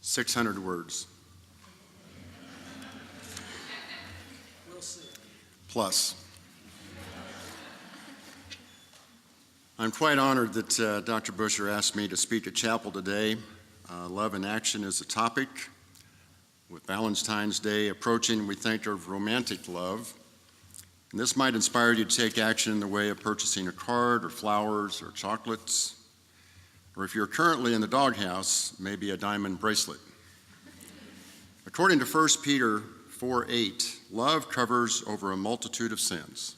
600 words. We'll see. Plus. I'm quite honored that Dr. Busher asked me to speak at chapel today. Love in action is the topic. With Valentine's Day approaching, we think of romantic love. And this might inspire you to take action in the way of purchasing a card or flowers or chocolates. Or if you're currently in the doghouse, maybe a diamond bracelet. According to 1 Peter 4:8, love covers over a multitude of sins.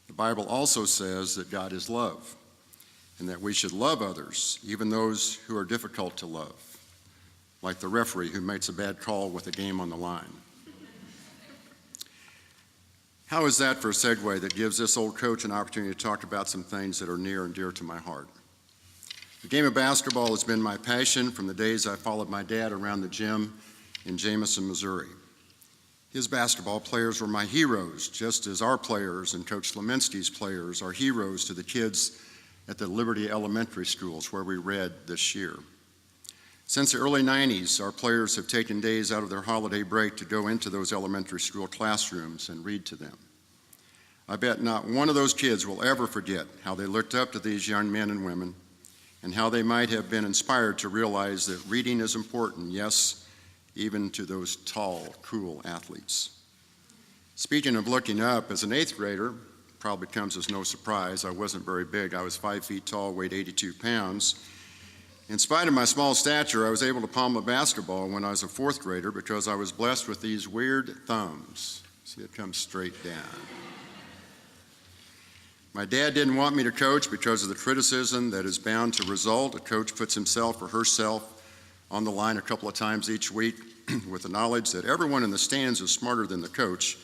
The Bible also says that God is love and that we should love others, even those who are difficult to love, like the referee who makes a bad call with a game on the line. How is that for a segue that gives this old coach an opportunity to talk about some things that are near and dear to my heart? The game of basketball has been my passion from the days I followed my dad around the gym in Jameson, Missouri. His basketball players were my heroes, just as our players and Coach Leminski's players are heroes to the kids at the Liberty Elementary Schools where we read this year. Since the early 90s, our players have taken days out of their holiday break to go into those elementary school classrooms and read to them. I bet not one of those kids will ever forget how they looked up to these young men and women and how they might have been inspired to realize that reading is important, yes, even to those tall, cool athletes. Speaking of looking up, as an 8th grader, probably comes as no surprise, I wasn't very big. I was 5 feet tall, weighed 82 pounds. In spite of my small stature, I was able to palm a basketball when I was a 4th grader because I was blessed with these weird thumbs. See, it comes straight down. My dad didn't want me to coach because of the criticism that is bound to result. A coach puts himself or herself on the line a couple of times each week with the knowledge that everyone in the stands is smarter than the coach,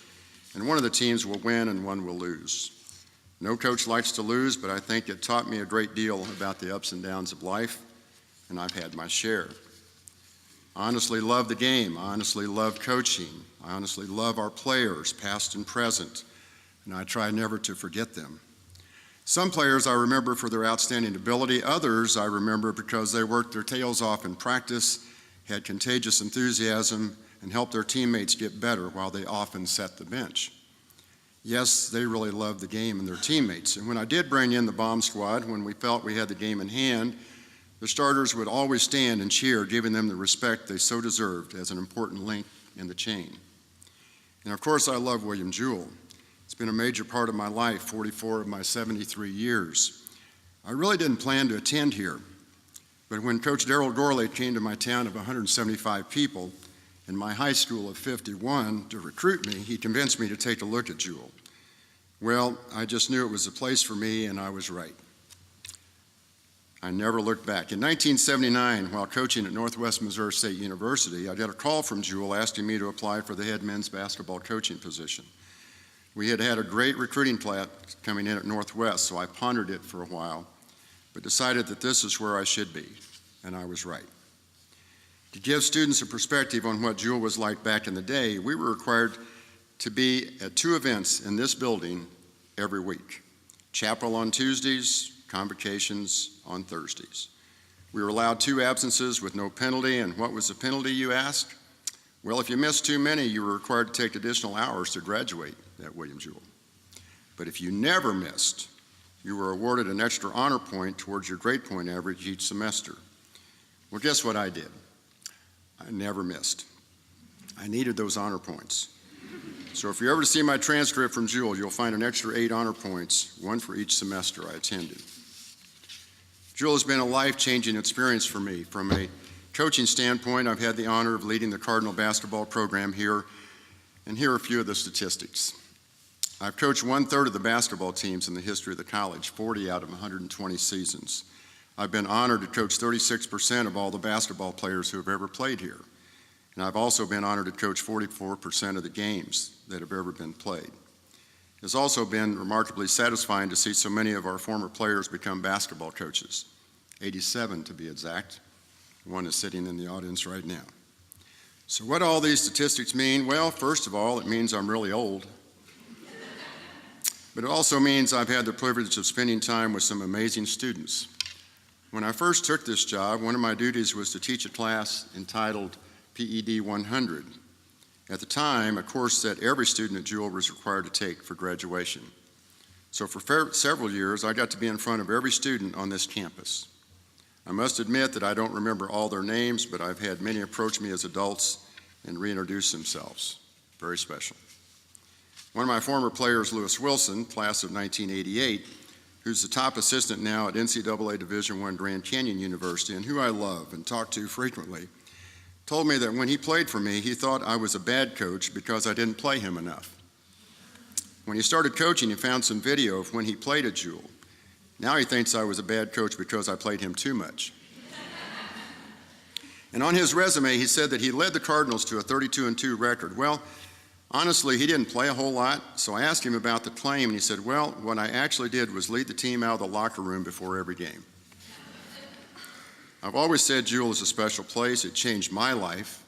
and one of the teams will win and one will lose. No coach likes to lose, but I think it taught me a great deal about the ups and downs of life, and I've had my share. I honestly love the game. I honestly love coaching. I honestly love our players, past and present, and I try never to forget them. Some players I remember for their outstanding ability. Others I remember because they worked their tails off in practice, had contagious enthusiasm, and helped their teammates get better while they often set the bench. Yes, they really loved the game and their teammates. And when I did bring in the bomb squad, when we felt we had the game in hand, the starters would always stand and cheer, giving them the respect they so deserved as an important link in the chain. And of course, I love William Jewell. It's been a major part of my life, 44 of my 73 years. I really didn't plan to attend here, but when Coach Darrell Gorley came to my town of 175 people and my high school of 51 to recruit me, he convinced me to take a look at Jewell. Well, I just knew it was the place for me, and I was right. I never looked back. In 1979, while coaching at Northwest Missouri State University, I got a call from Jewell asking me to apply for the head men's basketball coaching position. We had had a great recruiting class coming in at Northwest, so I pondered it for a while, but decided that this is where I should be, and I was right. To give students a perspective on what Jewell was like back in the day, we were required to be at 2 events in this building every week. Chapel on Tuesdays, convocations on Thursdays. We were allowed 2 absences with no penalty, and what was the penalty, you ask? Well, if you missed too many, you were required to take additional hours to graduate at William Jewell. But if you never missed, you were awarded an extra honor point towards your grade point average each semester. Well, guess what I did? I never missed. I needed those honor points. So if you ever see my transcript from Jewell, you'll find an extra 8 honor points, 1 for each semester I attended. Jewell has been a life-changing experience for me. From a coaching standpoint, I've had the honor of leading the Cardinal basketball program here, and here are a few of the statistics. I've coached 1/3 of the basketball teams in the history of the college, 40 out of 120 seasons. I've been honored to coach 36% of all the basketball players who have ever played here. And I've also been honored to coach 44% of the games that have ever been played. It's also been remarkably satisfying to see so many of our former players become basketball coaches, 87 to be exact. One is sitting in the audience right now. So what do all these statistics mean? Well, first of all, it means I'm really old. But it also means I've had the privilege of spending time with some amazing students. When I first took this job, one of my duties was to teach a class entitled PED 100. At the time, a course that every student at Jewell was required to take for graduation. So for several years, I got to be in front of every student on this campus. I must admit that I don't remember all their names, but I've had many approach me as adults and reintroduce themselves. Very special. One of my former players, Lewis Wilson, class of 1988, who's the top assistant now at NCAA Division I Grand Canyon University and who I love and talk to frequently, told me that when he played for me, he thought I was a bad coach because I didn't play him enough. When he started coaching, he found some video of when he played at Jewell. Now he thinks I was a bad coach because I played him too much. And on his resume, he said that he led the Cardinals to a 32-2 record. Well, honestly, he didn't play a whole lot, so I asked him about the claim, and he said, well, what I actually did was lead the team out of the locker room before every game. I've always said Jewell is a special place. It changed my life,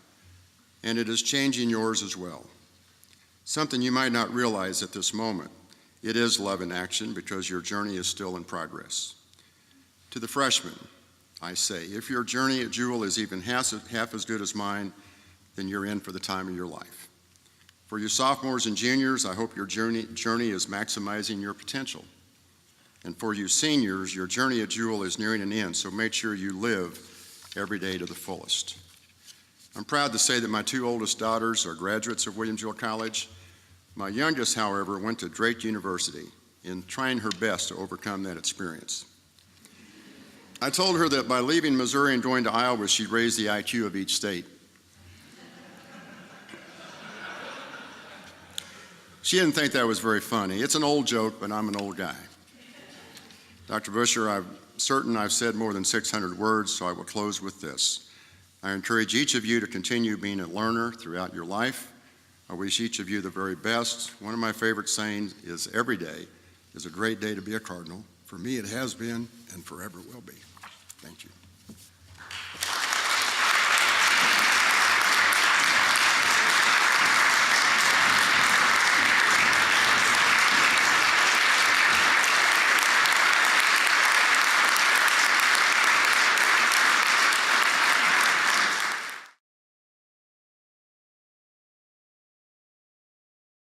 and it is changing yours as well. Something you might not realize at this moment. It is love in action because your journey is still in progress. To the freshmen, I say, if your journey at Jewell is even half as good as mine, then you're in for the time of your life. For you sophomores and juniors, I hope your journey is maximizing your potential. And for you seniors, your journey at Jewell is nearing an end, so make sure you live every day to the fullest. I'm proud to say that my two oldest daughters are graduates of William Jewell College. My youngest, however, went to Drake University in trying her best to overcome that experience. I told her that by leaving Missouri and going to Iowa, she'd raise the IQ of each state. She didn't think that was very funny. It's an old joke, but I'm an old guy. Dr. Busher, I'm certain I've said more than 600 words, so I will close with this. I encourage each of you to continue being a learner throughout your life. I wish each of you the very best. One of my favorite sayings is every day is a great day to be a Cardinal. For me, it has been and forever will be. Thank you.